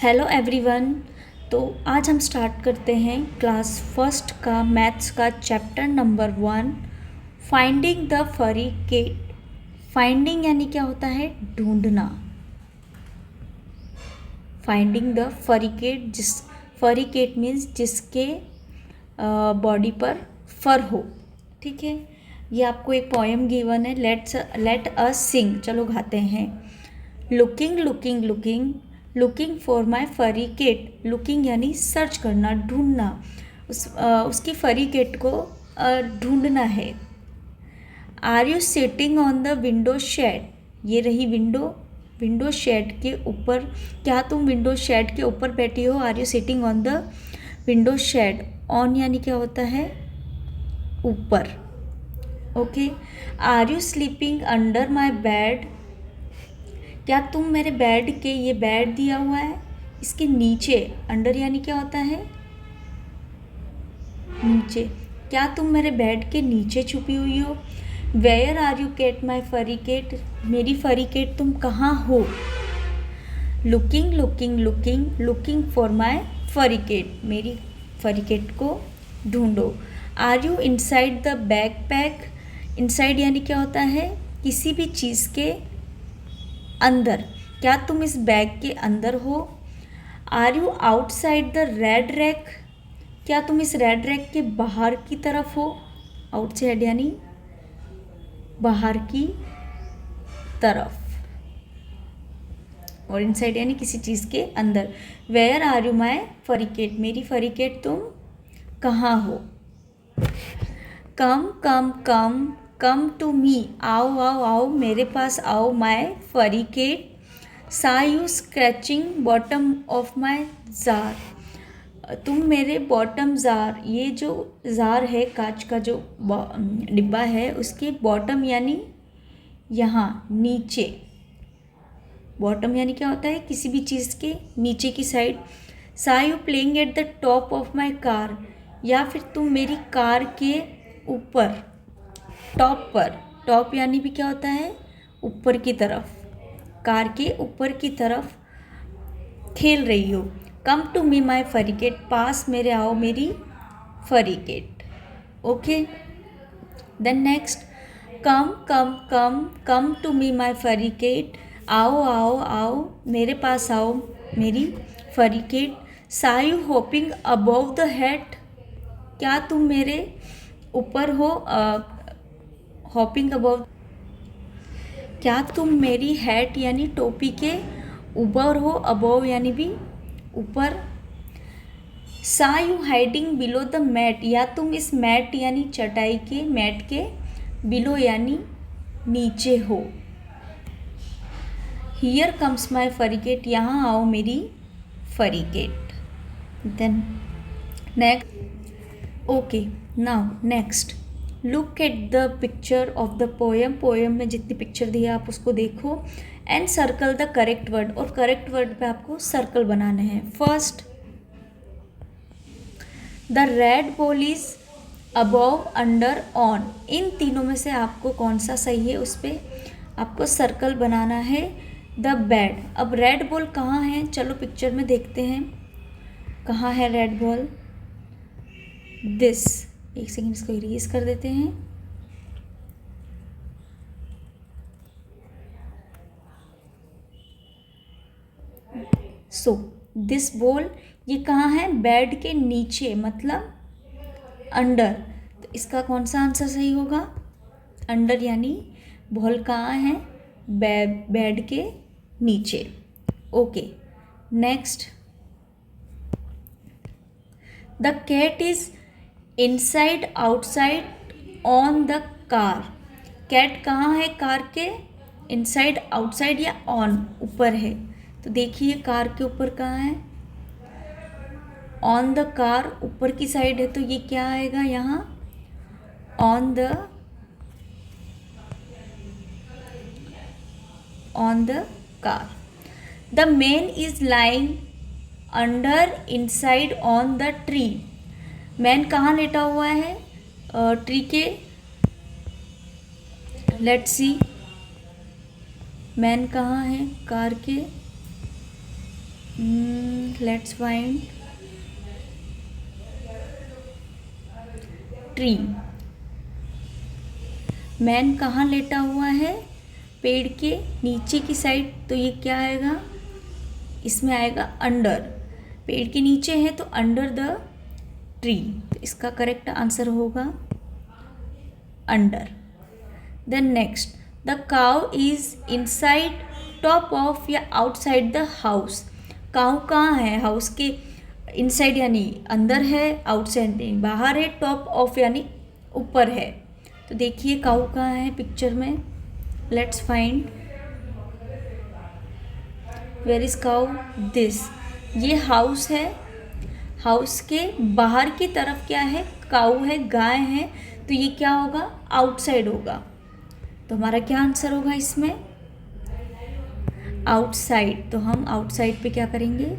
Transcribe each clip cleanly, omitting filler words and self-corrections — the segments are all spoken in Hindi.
Hello everyone. तो आज हम स्टार्ट करते हैं क्लास फर्स्ट का मैथ्स का चैप्टर नंबर 1, फाइंडिंग द फरी केट। फाइंडिंग यानी क्या होता है? ढूंढना। फाइंडिंग द फरी केट, फरी केट मीन्स जिसके बॉडी पर फर हो। ठीक है, ये आपको एक पोएम गिवन है, लेट अस सिंग। चलो गाते हैं। Looking looking looking looking for my furry cat. Looking यानी सर्च करना, ढूंढना। उसकी फरी केट को ढूंढना है। Are you sitting on the window shade. ये रही विंडो शेड के ऊपर। क्या तुम विंडो शेड के ऊपर बैठी हो? Are you sitting on the window shade. On यानी क्या होता है? ऊपर। Okay. Are you sleeping under my bed. क्या तुम मेरे बेड के, ये बेड दिया हुआ है, इसके नीचे, अंडर यानी क्या होता है? नीचे। क्या तुम मेरे बेड के नीचे छुपी हुई हो? Where are you cat my furry cat. मेरी फरी केट तुम कहाँ हो? Looking looking looking looking for my furry cat. मेरी फरी केट को ढूंढो। Are you inside the bag pack. Inside यानी क्या होता है? किसी भी चीज़ के अंदर। क्या तुम इस बैग के अंदर हो? Are you outside the red rack. क्या तुम इस रेड रैक के बाहर की तरफ हो? आउटसाइड यानी बाहर की तरफ, और इनसाइड यानी किसी चीज़ के अंदर। Where are you my furry cat. मेरी फरी केट तुम कहाँ हो? कम कम कम कम टू मी। आओ आओ आओ मेरे पास आओ। माई फरी केट सा you scratching bottom of my jar. तुम मेरे बॉटम जार, ये जो जार है कांच का जो डिब्बा है, उसके बॉटम यानी यहाँ नीचे। बॉटम यानी क्या होता है? किसी भी चीज़ के नीचे की साइड। सा you playing at the top of my car. या फिर तुम मेरी कार के ऊपर, टॉप पर। टॉप यानी भी क्या होता है? ऊपर की तरफ। कार के ऊपर की तरफ खेल रही हो। कम to me my furry cat. पास मेरे आओ मेरी furry cat. Okay. Then next, come come come come to me my furry cat. आओ आओ आओ मेरे पास आओ मेरी फरी केट। सा you hopping above the head. क्या तुम मेरे ऊपर हो? Hopping above. क्या तुम मेरी हैट यानी टोपी के ऊपर हो? अबव यानी भी ऊपर। So you hiding below the mat. या तुम इस मैट यानी चटाई के, मैट के बिलो यानी नीचे हो। Here comes my furry cat. यहाँ आओ मेरी furry cat. Then next. Okay, now next, look at the picture of the poem. Poem में जितनी पिक्चर दी है आप उसको देखो। And circle the correct word. और करेक्ट वर्ड पे आपको सर्कल बनाने हैं। First, the red ball is above, under, on. इन तीनों में से आपको कौन सा सही है उस पर आपको सर्कल बनाना है। The bed. अब रेड बॉल कहाँ है? चलो पिक्चर में देखते हैं कहाँ है रेड बॉल। दिस, एक सेकेंड इसको इरेज कर देते हैं। सो दिस बॉल, ये कहाँ है? बेड के नीचे, मतलब अंडर। तो इसका कौन सा आंसर सही होगा? अंडर यानी बॉल कहाँ है? बेड के नीचे। Okay, next, the cat is inside outside on the car. Cat कहाँ है कार के? इनसाइड, आउटसाइड या ऑन, ऊपर है। तो देखिए कार के ऊपर कहाँ है? ऑन द कार, ऊपर की साइड है। तो ये क्या आएगा यहाँ? On the car. The man is lying under, inside, on the tree. Man कहाँ लेटा हुआ है? ट्री के। लेट्स सी, मैन कहाँ है कार के? Let's find tree. मैन कहाँ लेटा हुआ है? पेड़ के नीचे की साइड, तो ये क्या आएगा? इसमें आएगा अंडर। पेड़ के नीचे है तो अंडर द ट्री, तो इसका करेक्ट आंसर होगा under. Then next, the cow is inside top of या आउटसाइड द हाउस। काउ कहाँ है? हाउस के इनसाइड यानी अंदर है, आउटसाइड यानी बाहर है, टॉप ऑफ यानी ऊपर है। तो देखिए काउ कहाँ है पिक्चर में। Let's find where is cow. This, ये हाउस है। हाउस के बाहर की तरफ क्या है? काऊ है, गाय है। तो ये क्या होगा? आउटसाइड होगा। तो हमारा क्या आंसर होगा इसमें? आउटसाइड। तो हम आउटसाइड पे क्या करेंगे?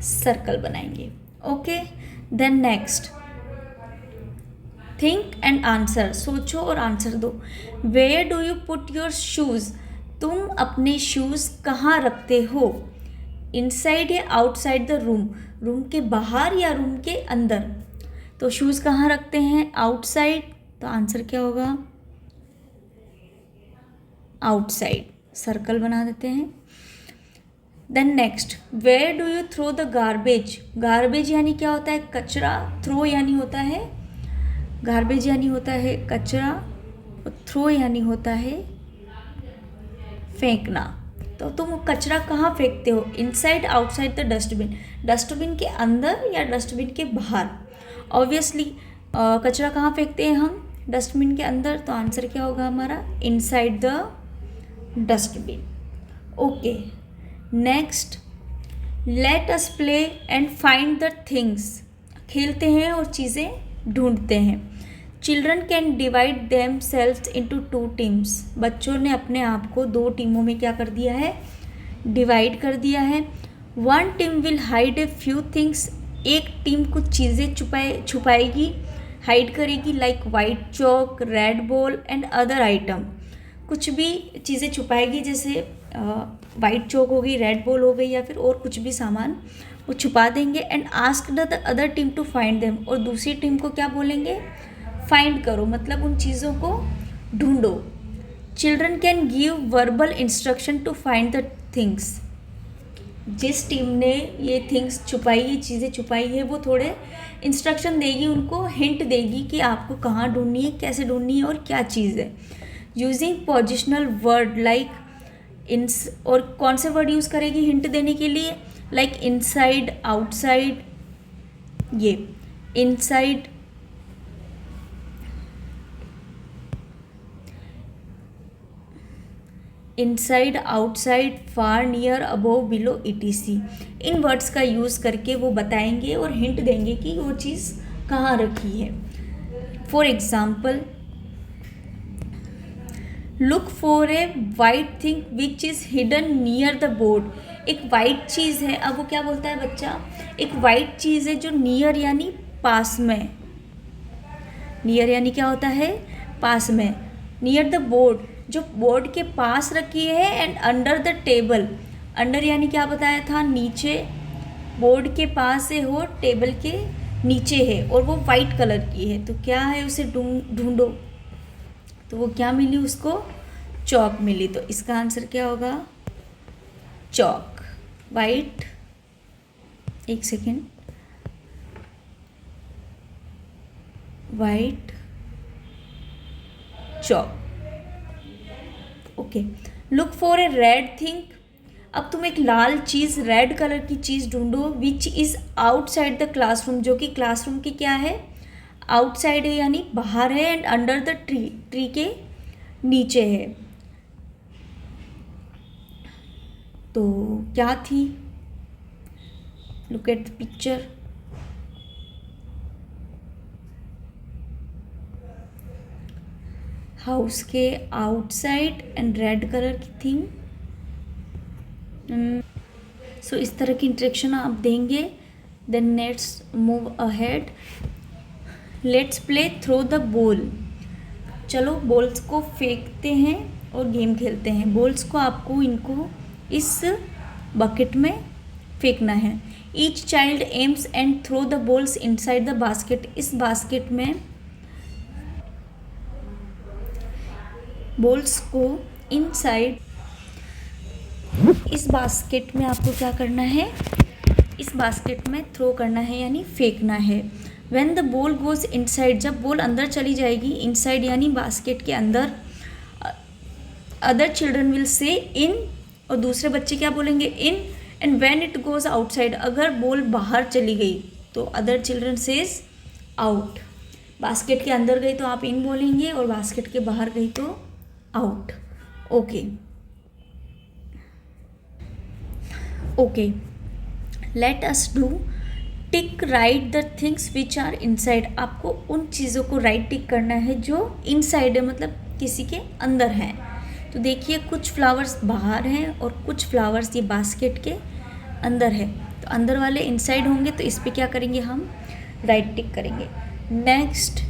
सर्कल बनाएंगे। Okay, then next, think and answer. सोचो और आंसर दो। Where do you put your shoes? तुम अपने शूज़ कहाँ रखते हो? इनसाइड या आउटसाइड द रूम? रूम के बाहर या रूम के अंदर? तो शूज़ कहाँ रखते हैं? आउटसाइड। तो आंसर क्या होगा? आउटसाइड। सर्कल बना देते हैं। Then next, where do you throw the garbage? Garbage यानी क्या होता है? कचरा। थ्रो यानी होता है, गार्बेज यानी होता है कचरा, और थ्रो यानी होता है फेंकना। तो तुम कचरा कहाँ फेंकते हो? Inside, outside the dustbin? Dustbin के अंदर या डस्टबिन के बाहर? ऑब्वियसली कचरा कहाँ फेंकते हैं हम? डस्टबिन के अंदर। तो आंसर क्या होगा हमारा? Inside the dustbin. Okay, next, let us play and find the things. खेलते हैं और चीज़ें ढूंढते हैं। Children can divide them selves into 2 teams. बच्चों ने अपने आप को 2 टीमों में क्या कर दिया है? डिवाइड कर दिया है। 1 team will hide a few things. एक टीम कुछ चीज़ें छुपाएगी, हाइड करेगी, like white chalk, red ball and other item. कुछ भी चीज़ें छुपाएगी, जैसे वाइट चॉक हो गई, रेड बॉल हो गई, या फिर और कुछ भी सामान वो छुपा देंगे। And ask the other team to find them. और दूसरी टीम को क्या बोलेंगे? फाइंड करो, मतलब उन चीज़ों को ढूंढो। Children can give verbal instruction to find the things. जिस टीम ने ये थिंग्स छुपाई, ये चीज़ें छुपाई है, वो थोड़े इंस्ट्रक्शन देगी, उनको हिंट देगी कि आपको कहाँ ढूंढनी है, कैसे ढूंढनी है और क्या चीज़ है। यूजिंग पोजिशनल वर्ड लाइक इंस, और कौन से वर्ड यूज़ करेगी हिंट देने के लिए? Like inside, outside. ये इनसाइड, इनसाइड, आउटसाइड, फार, नियर, अबोव, बिलो, ईटीसी। इन वर्ड्स का यूज़ करके वो बताएंगे और हिंट देंगे कि वो चीज़ कहाँ रखी है। For example, look for a white thing which is hidden near the board. एक वाइट चीज़ है। अब वो क्या बोलता है बच्चा? एक वाइट चीज़ है जो नियर यानी पास में। नियर यानी क्या होता है? पास में। नियर द बोर्ड, जो बोर्ड के पास रखी है। And under the table, under यानी क्या बताया था? नीचे। बोर्ड के पास से हो, टेबल के नीचे है, और वो वाइट कलर की है। तो क्या है? उसे ढूंढो। तो वो क्या मिली उसको? चॉक मिली। तो इसका आंसर क्या होगा? चॉक। वाइट, एक second, white chalk. Okay, look for a red thing. अब तुम एक लाल चीज़, रेड कलर की चीज़ ढूंढो। Which is outside the classroom, जो कि क्लासरूम की क्या है? आउटसाइड है यानी बाहर है। And under the tree, tree के नीचे है। तो क्या थी? Look at the picture. House के आउटसाइड एंड रेड कलर की थी। सो इस तरह की इंट्रैक्शन आप देंगे। Then let's move ahead. Let's play throw the ball. चलो बॉल्स को फेंकते हैं और गेम खेलते हैं। बॉल्स को आपको इनको इस बकेट में फेंकना है। Each child aims and throw the balls inside the basket, इस बास्केट में बॉल्स को इनसाइड, इस बास्केट में आपको क्या करना है, इस बास्केट में थ्रो करना है यानी फेंकना है। When the ball goes inside, जब बॉल अंदर चली जाएगी, इनसाइड यानी बास्केट के अंदर, अदर चिल्ड्रन विल से इन, और दूसरे बच्चे क्या बोलेंगे in, and when it goes outside, अगर बॉल बाहर चली गई तो other children says out. Basket के अंदर गई तो आप इन बोलेंगे और बास्केट के बाहर गई तो out. Okay okay, let us do tick right the things which are inside, आपको उन चीज़ों को राइट टिक करना है जो इनसाइड है, मतलब किसी के अंदर हैं। तो देखिए कुछ फ्लावर्स बाहर हैं और कुछ फ्लावर्स ये बास्केट के अंदर है, तो अंदर वाले इनसाइड होंगे, तो इस पे क्या करेंगे हम, राइट टिक करेंगे। Next,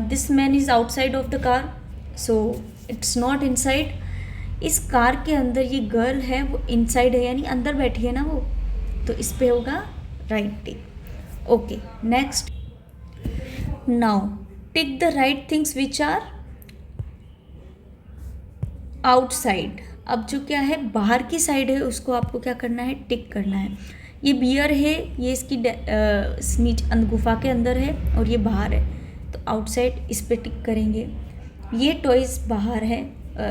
this man is outside of the car, so it's not inside, इस कार के अंदर ये गर्ल है वो इनसाइड है यानी अंदर बैठी है ना वो, तो इस पे होगा right tick. Okay next, now tick the right things which are outside, अब जो क्या है बाहर की साइड है उसको आपको क्या करना है, टिक करना है। ये बियर है, ये इसकी नीचे गुफा के अंदर है और ये बाहर है, तो आउटसाइड इस पे टिक करेंगे। ये टॉयज़ बाहर है,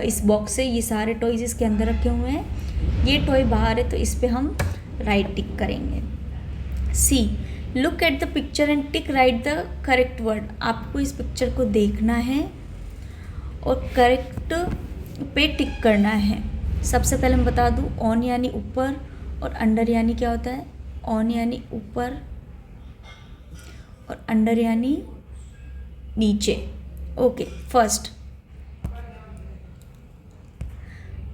इस बॉक्स से ये सारे टॉयज़ इसके अंदर रखे हुए हैं, ये टॉय बाहर है तो इस पे हम राइट टिक करेंगे। See, look at the picture and tick right the correct word, आपको इस पिक्चर को देखना है और करेक्ट पे टिक करना है। सबसे पहले मैं बता दूँ, ऑन यानी ऊपर और अंडर यानी क्या होता है, ऑन यानी ऊपर और अंडर यानी नीचे। Okay, first,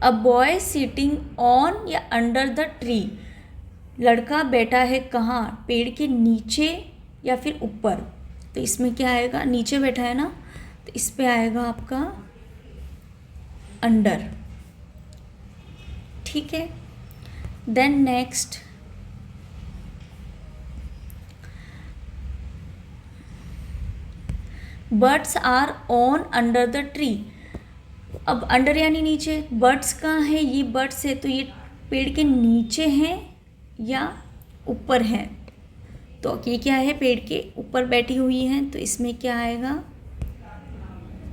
a boy sitting on या अंडर द ट्री, लड़का बैठा है कहाँ, पेड़ के नीचे या फिर ऊपर, तो इसमें क्या आएगा, नीचे बैठा है ना, तो इस पे आएगा आपका अंडर। ठीक है, then next, birds are on under the tree, अब अंडर यानी नीचे, बर्ड्स कहाँ है, ये बर्ड्स है तो ये पेड़ के नीचे हैं या ऊपर हैं, तो ये क्या है, पेड़ के ऊपर बैठी हुई हैं, तो इसमें क्या आएगा,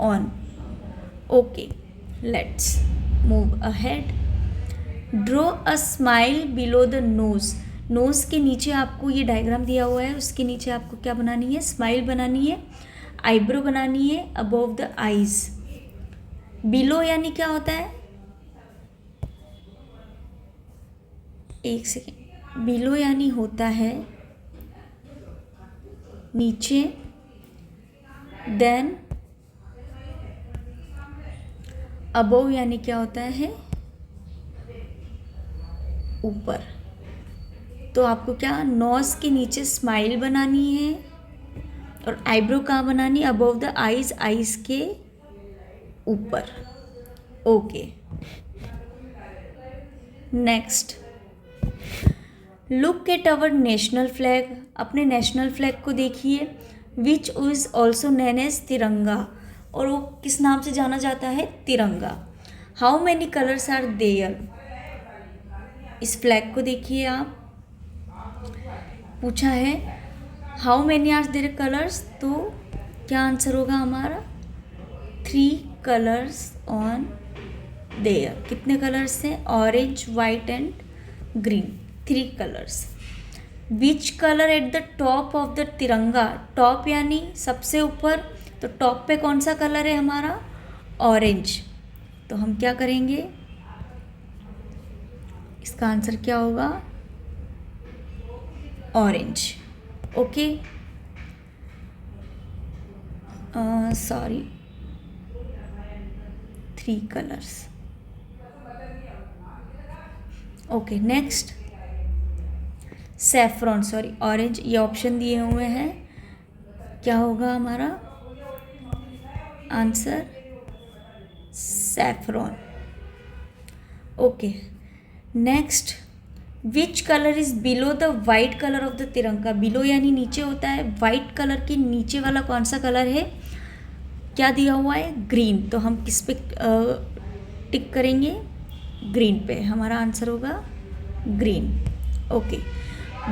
on. Okay, let's move ahead. Draw a smile below the nose, nose के नीचे आपको ये डायग्राम दिया हुआ है, उसके नीचे आपको क्या बनानी है, स्माइल बनानी है, आईब्रो बनानी है अबव द आईज। बिलो यानी क्या होता है, एक सेकेंड, बिलो यानी होता है नीचे, देन अबव यानी क्या होता है, ऊपर। तो आपको क्या, नोज के नीचे स्माइल बनानी है और आईब्रो कहाँ बनानी है, अबव द आईज, आईज के ऊपर। Okay, next, look at our national flag, अपने नेशनल फ्लैग को देखिए, which is also known as Tiranga, और वो किस नाम से जाना जाता है, Tiranga. How many colours are there, इस फ्लैग को देखिए आप, पूछा है how many are there colours, तो क्या आंसर होगा हमारा, 3 कलर्स ऑन देयर, कितने कलर्स हैं, orange, white and green, 3 colours. Which colour at the top of the Tiranga, top यानी सबसे ऊपर, तो टॉप पे कौन सा कलर है हमारा, ऑरेंज, तो हम क्या करेंगे, इसका आंसर क्या होगा, orange. Okay, sorry, 3 colours. Okay, next, saffron, sorry orange, ये ऑप्शन दिए हुए हैं, क्या होगा हमारा answer, saffron. Okay, next, which colour is below the white colour of the तिरंगा, बिलो यानी नीचे होता है, वाइट कलर के नीचे वाला कौन सा कलर है, क्या दिया हुआ है, ग्रीन, तो हम किस पे टिक करेंगे, ग्रीन पे, हमारा आंसर होगा green. Okay,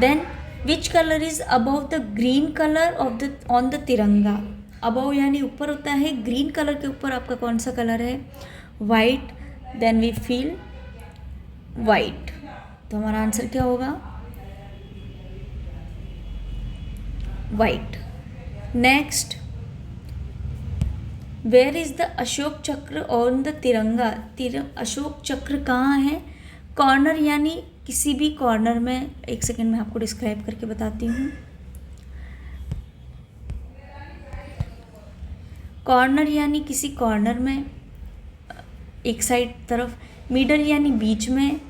then which colour is above the green colour of the on the Tiranga, above यानी ऊपर होता है, ग्रीन कलर के ऊपर आपका कौन सा कलर है, white, then we fill white, तो हमारा आंसर क्या होगा, white. Next, where is the Ashoka Chakra on the तिरंगा, अशोक चक्र कहाँ है, कॉर्नर यानी किसी भी कॉर्नर में, एक सेकेंड में आपको डिस्क्राइब करके बताती हूँ। कॉर्नर यानी किसी कॉर्नर में, एक साइड तरफ, मिडल यानी बीच में,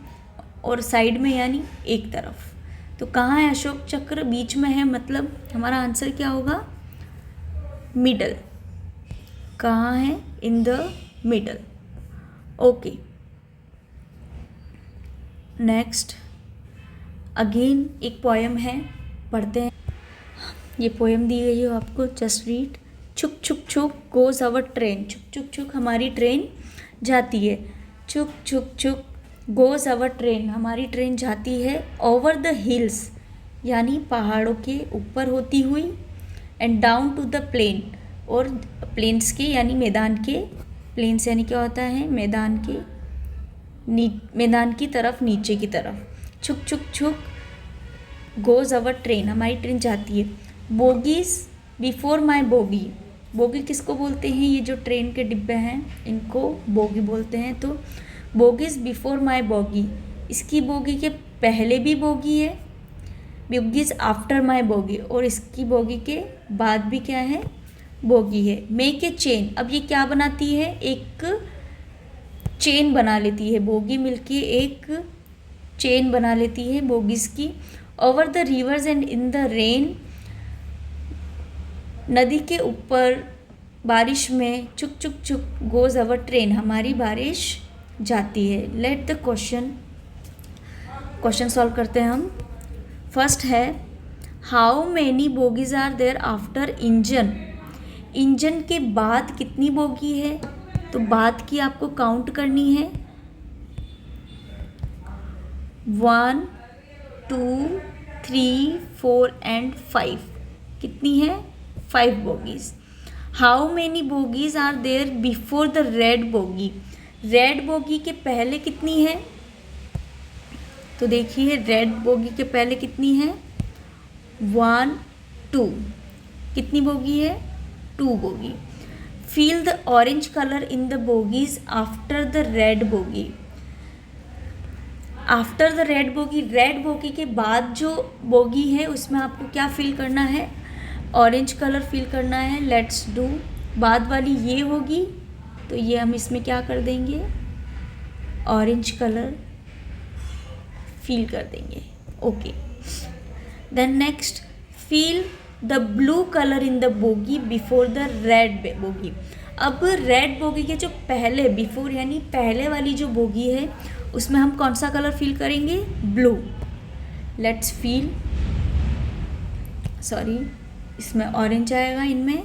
और साइड में यानी एक तरफ। तो कहाँ है अशोक चक्र, बीच में है, मतलब हमारा आंसर क्या होगा, मिडल, कहाँ है, in the middle. Okay, next again एक पोएम है, पढ़ते हैं। ये पोएम दी गई है आपको, जस्ट रीड। छुक छुक छुक गोज आवर ट्रेन, छुक छुक छुक हमारी ट्रेन जाती है, छुक छुक छुक गोज आवर ट्रेन हमारी ट्रेन जाती है, ओवर द हिल्स यानी पहाड़ों के ऊपर होती हुई, and down to the plain, और प्लेन्स के यानी मैदान के, प्लेन्स यानी क्या होता है, मैदान के, मैदान की तरफ, नीचे की तरफ। छुक छुक छुक गोज आवर ट्रेन हमारी ट्रेन जाती है, bogies before my bogie, bogie किसको बोलते हैं, ये जो ट्रेन के डिब्बे हैं इनको बोगी बोलते हैं। तो बोगीज बिफोर माई बोगी, इसकी बोगी के पहले भी बोगी है, बोगीज आफ्टर माई बोगी, और इसकी बोगी के बाद भी क्या है, बोगी है। मेक ए चेन, अब ये क्या बनाती है, एक चेन बना लेती है, बोगी मिलके एक चेन बना लेती है बोगीज की। Over the reverse and in the rain, नदी के ऊपर बारिश में, चुक चुक चुक गोज अवर ट्रेन हमारी बारिश जाती है। लेट द क्वेश्चन सॉल्व करते हैं हम। फर्स्ट है, how many bogies are there after engine, engine के बाद कितनी बोगी है, तो बाद की आपको काउंट करनी है, 1 2 3 4 एंड 5, कितनी है, 5 bogies. How many bogies are there before the red bogie, red bogie के पहले कितनी है, तो देखिए रेड बोगी के पहले कितनी है, 1 2, कितनी बोगी है, 2 bogie. Feel the orange colour in the bogies after the red bogie, after the red bogie, red bogie के बाद जो बोगी है उसमें आपको क्या फील करना है, ऑरेंज कलर फील करना है। लेट्स डू, बाद वाली ये होगी तो ये हम इसमें क्या कर देंगे, ऑरेंज कलर फील कर देंगे। Okay, then next, fill the blue colour in the bogie before the red bogie. अब रेड बोगी के जो पहले, बिफोर यानी पहले वाली जो बोगी है उसमें हम कौन सा कलर फील करेंगे, ब्लू। लेट्स फील, सॉरी इसमें ऑरेंज आएगा, इनमें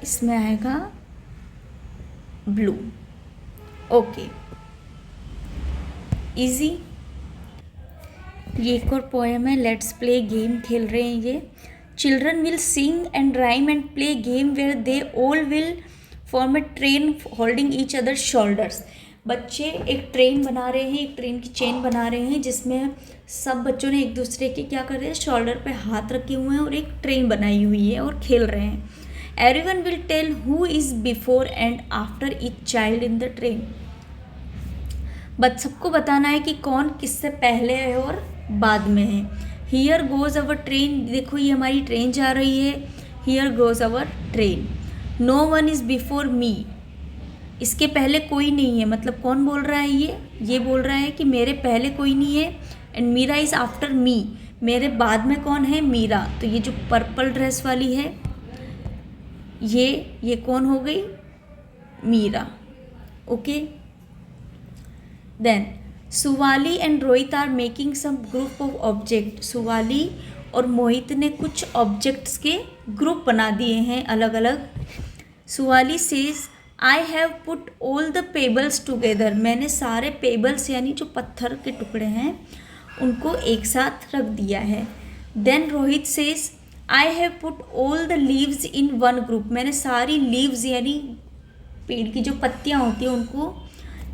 इसमें आएगा ब्लू। Okay, easy. ये एक और पोएम है, लेट्स प्ले गेम खेल रहे हैं ये। Children will sing and rhyme and play game where they all will form a train holding each other shoulders. बच्चे एक ट्रेन बना रहे हैं, एक ट्रेन की चेन बना रहे हैं जिसमें सब बच्चों ने एक दूसरे के क्या कर रहे हैं, शोल्डर पे हाथ रखे हुए हैं और एक ट्रेन बनाई हुई है और खेल रहे हैं। Everyone will tell who is before and after each child in the train. सबको बताना है कि कौन किससे पहले है और बाद में है। हियर गोज अवर ट्रेन, देखो ये हमारी ट्रेन जा रही है, here goes our train. No one is before me, इसके पहले कोई नहीं है, मतलब कौन बोल रहा है, ये बोल रहा है कि मेरे पहले कोई नहीं है। And Meera is after me, मेरे बाद में कौन है, मीरा। तो ये जो पर्पल ड्रेस वाली है ये कौन हो गई, Meera. Okay, then Suvali and Rohit are making some group of object. Suvali और मोहित ने कुछ ऑब्जेक्ट्स के ग्रुप बना दिए हैं अलग अलग। Suvali says I have put all the pebbles together. मैंने सारे पेबल्स यानी जो पत्थर के टुकड़े हैं उनको एक साथ रख दिया है। Then Rohit says I have put all the leaves in one group. मैंने सारी लीव्स यानी पेड़ की जो पत्तियाँ होती हैं उनको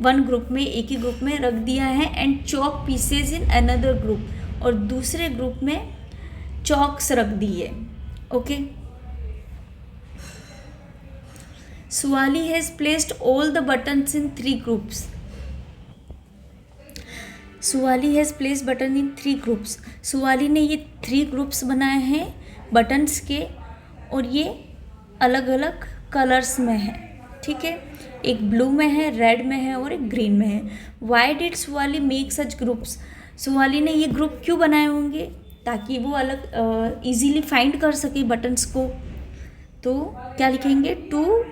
वन ग्रुप में, एक ही ग्रुप में रख दिया है। And chalk pieces in another group, और दूसरे ग्रुप में चॉक्स रख दिए। Okay. Suvali has placed all the buttons in 3 groups. Suvali has placed button in 3 groups. Suvali ने ये 3 ग्रुप्स बनाए हैं बटन्स के, और ये अलग अलग कलर्स में है। ठीक है, एक ब्लू में है, रेड में है और एक ग्रीन में है। Why did Suvali make such groups. Suvali ने ये ग्रुप क्यों बनाए होंगे? ताकि वो अलग इजीली फाइंड कर सके बटन्स को। तो क्या लिखेंगे? To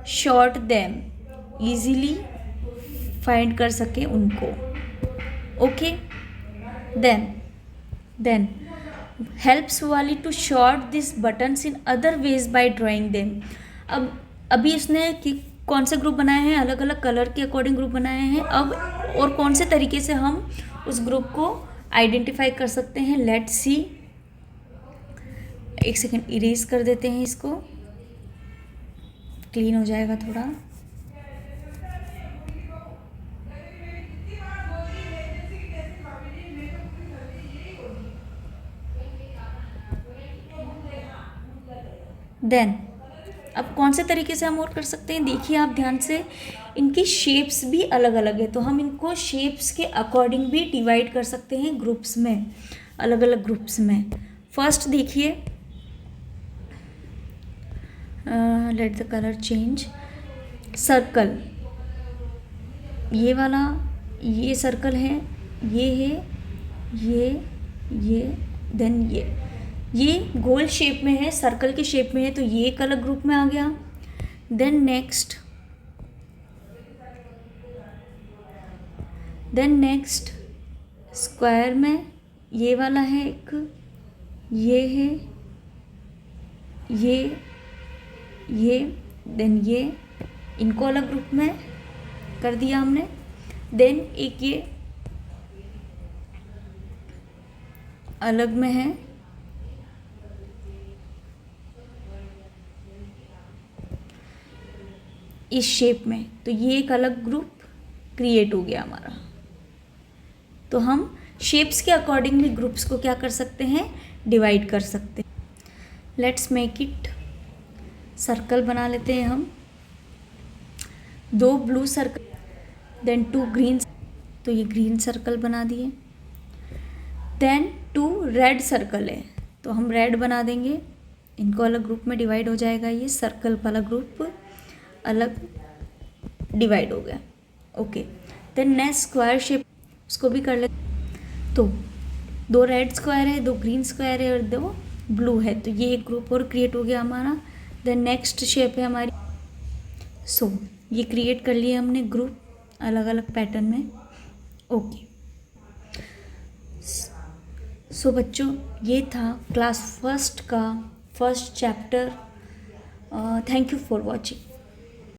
sort them, easily find कर सके उनको। ओके। Then help Suvali to sort this buttons in other ways by drawing them. अब अभी इसने कौन से ग्रुप बनाए हैं? अलग अलग कलर के अकॉर्डिंग ग्रुप बनाए हैं। अब और कौन से तरीके से हम उस ग्रुप को आइडेंटिफाई कर सकते हैं? Let's see. एक सेकेंड इरेज कर देते हैं, इसको क्लीन हो जाएगा थोड़ा। देन अब कौन से तरीके से हम और कर सकते हैं? देखिए आप ध्यान से, इनकी शेप्स भी अलग अलग है, तो हम इनको शेप्स के अकॉर्डिंग भी डिवाइड कर सकते हैं ग्रुप्स में, अलग अलग ग्रुप्स में। फर्स्ट देखिए, let the colour change. Circle, ये वाला, ये सर्कल है, ये है, ये देन ये गोल शेप में है, सर्कल के शेप में है, तो ये एक अलग ग्रुप में आ गया। देन नेक्स्ट स्क्वायर में ये वाला है एक, ये है, ये देन ये, इनको अलग ग्रुप में कर दिया हमने। देन एक ये अलग में है, इस शेप में, तो ये एक अलग ग्रुप क्रिएट हो गया हमारा। तो हम शेप्स के अकॉर्डिंगली ग्रुप्स को क्या कर सकते हैं? डिवाइड कर सकते हैं। Let's make it. सर्कल बना लेते हैं हम, 2 ब्लू सर्कल, देन 2 ग्रीन, तो ये ग्रीन सर्कल बना दिए। देन 2 रेड सर्कल है, तो हम रेड बना देंगे, इनको अलग ग्रुप में डिवाइड हो जाएगा। ये सर्कल वाला ग्रुप अलग डिवाइड हो गया। Okay. Then next square shape, उसको भी कर ले। तो 2 रेड स्क्वायर है, 2 ग्रीन स्क्वायर है और 2 ब्लू है, तो ये एक ग्रुप और क्रिएट हो गया हमारा। देन नेक्स्ट शेप है हमारी, सो ये क्रिएट कर लिए हमने ग्रुप अलग अलग पैटर्न में। ओके। सो बच्चों, ये था क्लास फर्स्ट का first chapter. Thank you for watching.